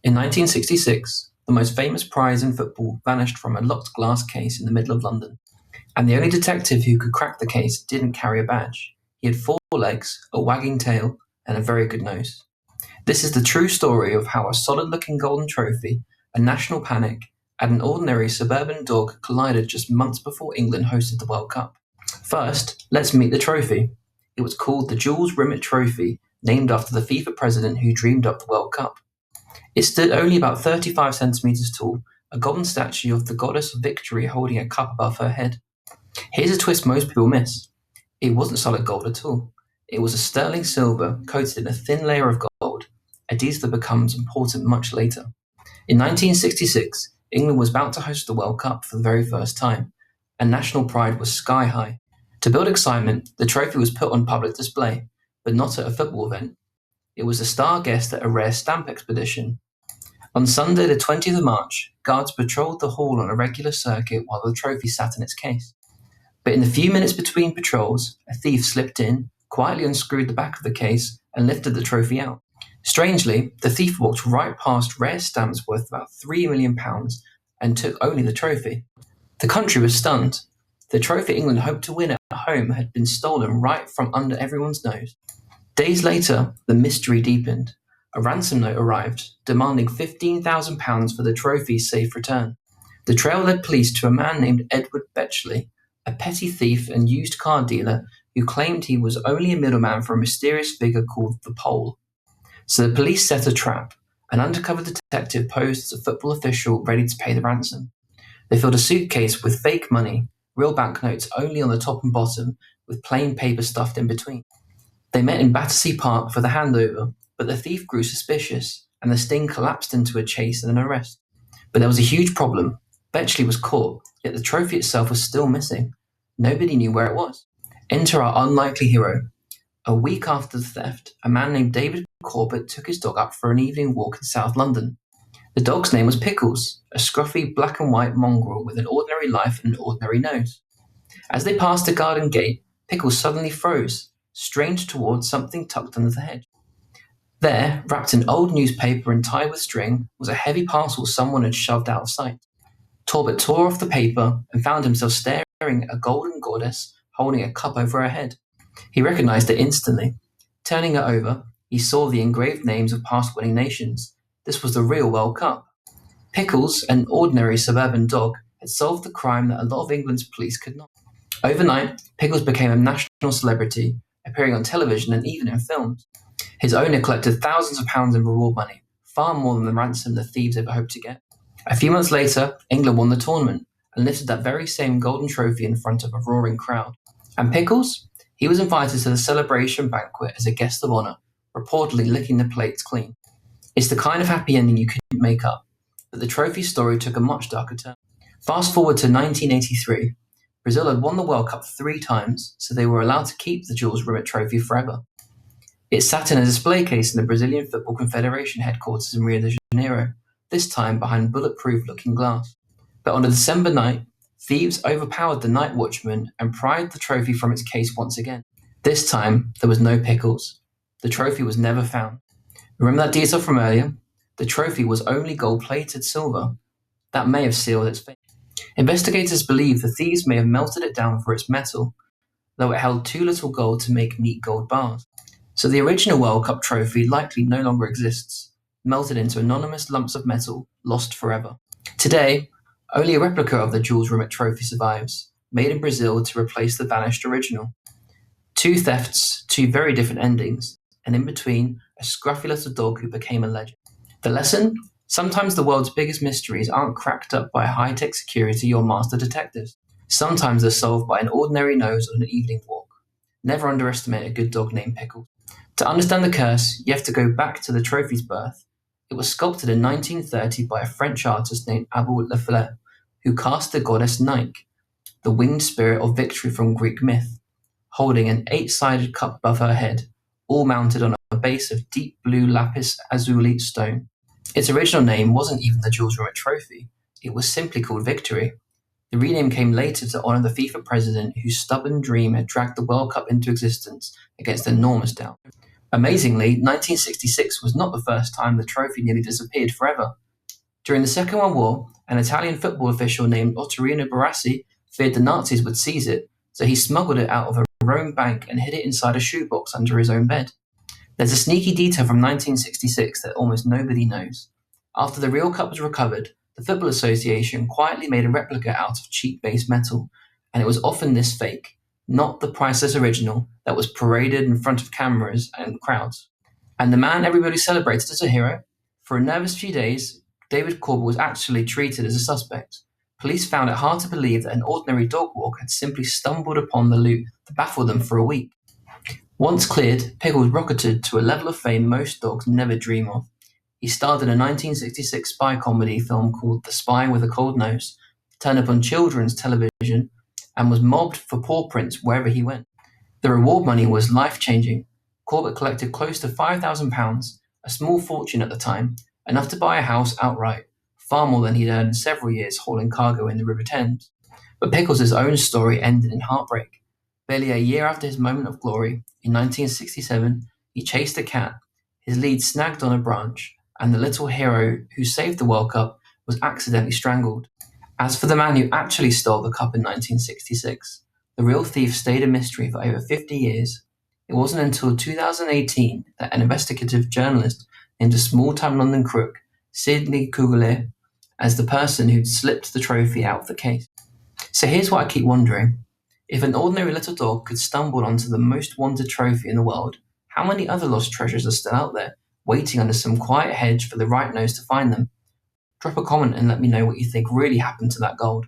In 1966, the most famous prize in football vanished from a locked glass case in the middle of London, and the only detective who could crack the case didn't carry a badge. He had four legs, a wagging tail, and a very good nose. This is the true story of how a solid-looking golden trophy, a national panic, and an ordinary suburban dog collided just months before England hosted the World Cup. First, let's meet the trophy. It was called the Jules Rimet Trophy, named after the FIFA president who dreamed up the World Cup. It stood only about 35 centimeters tall, a golden statue of the goddess of victory holding a cup above her head. Here's a twist most people miss. It wasn't solid gold at all. It was a sterling silver coated in a thin layer of gold, a detail that becomes important much later. In 1966, England was about to host the World Cup for the very first time, and national pride was sky high. To build excitement, the trophy was put on public display, but not at a football event. It was a star guest at a rare stamp expedition. On Sunday, the 20th of March, guards patrolled the hall on a regular circuit while the trophy sat in its case. But in the few minutes between patrols, a thief slipped in, quietly unscrewed the back of the case, and lifted the trophy out. Strangely, the thief walked right past rare stamps worth about £3 million and took only the trophy. The country was stunned. The trophy England hoped to win at home had been stolen right from under everyone's nose. Days later, the mystery deepened. A ransom note arrived, demanding £15,000 for the trophy's safe return. The trail led police to a man named Edward Battersea, a petty thief and used car dealer who claimed he was only a middleman for a mysterious figure called the Pole. So the police set a trap. An undercover detective posed as a football official ready to pay the ransom. They filled a suitcase with fake money, real banknotes only on the top and bottom, with plain paper stuffed in between. They met in Battersea Park for the handover, but the thief grew suspicious, and the sting collapsed into a chase and an arrest. But there was a huge problem. Battersea was caught, yet the trophy itself was still missing. Nobody knew where it was. Enter our unlikely hero. A week after the theft, a man named David Corbett took his dog up for an evening walk in South London. The dog's name was Pickles, a scruffy black and white mongrel with an ordinary life and an ordinary nose. As they passed a garden gate, Pickles suddenly froze, strained towards something tucked under the hedge. There, wrapped in old newspaper and tied with string, was a heavy parcel someone had shoved out of sight. Corbett tore off the paper and found himself staring at a golden goddess holding a cup over her head. He recognized it instantly. Turning it over, he saw the engraved names of past winning nations. This was the real World Cup. Pickles, an ordinary suburban dog, had solved the crime that a lot of England's police could not. Overnight, Pickles became a national celebrity, appearing on television and even in films. His owner collected thousands of pounds in reward money, far more than the ransom the thieves ever hoped to get. A few months later, England won the tournament and lifted that very same golden trophy in front of a roaring crowd. And Pickles? He was invited to the celebration banquet as a guest of honour, reportedly licking the plates clean. It's the kind of happy ending you couldn't make up, but the trophy story took a much darker turn. Fast forward to 1983. Brazil had won the World Cup 3 times, so they were allowed to keep the Jules Rimet Trophy forever. It sat in a display case in the Brazilian Football Confederation headquarters in Rio de Janeiro, this time behind bulletproof-looking glass. But on a December night, thieves overpowered the night watchman and pried the trophy from its case once again. This time, there was no Pickles. The trophy was never found. Remember that detail from earlier? The trophy was only gold-plated silver. That may have sealed its fate. Investigators believe the thieves may have melted it down for its metal, though it held too little gold to make neat gold bars. So the original World Cup trophy likely no longer exists, melted into anonymous lumps of metal, lost forever. Today, only a replica of the Jules Rimet Trophy survives, made in Brazil to replace the vanished original. 2 thefts, 2 very different endings, and in between, a scruffy little dog who became a legend. The lesson? Sometimes the world's biggest mysteries aren't cracked up by high-tech security or master detectives. Sometimes they're solved by an ordinary nose on an evening walk. Never underestimate a good dog named Pickles. To understand the curse, you have to go back to the trophy's birth. It was sculpted in 1930 by a French artist named Abel Lafleur, who cast the goddess Nike, the winged spirit of victory from Greek myth, holding an 8-sided cup above her head, all mounted on a base of deep blue lapis lazuli stone. Its original name wasn't even the Jules Rimet Trophy, it was simply called Victory. The rename came later to honour the FIFA president whose stubborn dream had dragged the World Cup into existence against enormous doubt. Amazingly, 1966 was not the first time the trophy nearly disappeared forever. During the Second World War, an Italian football official named Ottorino Barassi feared the Nazis would seize it, so he smuggled it out of a Rome bank and hid it inside a shoebox under his own bed. There's a sneaky detail from 1966 that almost nobody knows. After the real cup was recovered, the Football Association quietly made a replica out of cheap base metal, and it was often this fake, not the priceless original, that was paraded in front of cameras and crowds. And the man everybody celebrated as a hero? For a nervous few days, David Corbett was actually treated as a suspect. Police found it hard to believe that an ordinary dog walker had simply stumbled upon the loot that baffled them for a week. Once cleared, Pickles rocketed to a level of fame most dogs never dream of. He starred in a 1966 spy comedy film called The Spy with a Cold Nose, turned up on children's television, and was mobbed for paw prints wherever he went. The reward money was life-changing. Corbett collected close to £5,000, a small fortune at the time, enough to buy a house outright, far more than he'd earned in several years hauling cargo in the River Thames. But Pickles' own story ended in heartbreak. Barely a year after his moment of glory, in 1967, he chased a cat. His lead snagged on a branch, and the little hero who saved the World Cup was accidentally strangled. As for the man who actually stole the cup in 1966, the real thief stayed a mystery for over 50 years. It wasn't until 2018 that an investigative journalist named a small-time London crook, Sidney Coulier, as the person who'd slipped the trophy out of the case. So here's what I keep wondering. If an ordinary little dog could stumble onto the most wanted trophy in the world, how many other lost treasures are still out there, waiting under some quiet hedge for the right nose to find them? Drop a comment and let me know what you think really happened to that gold.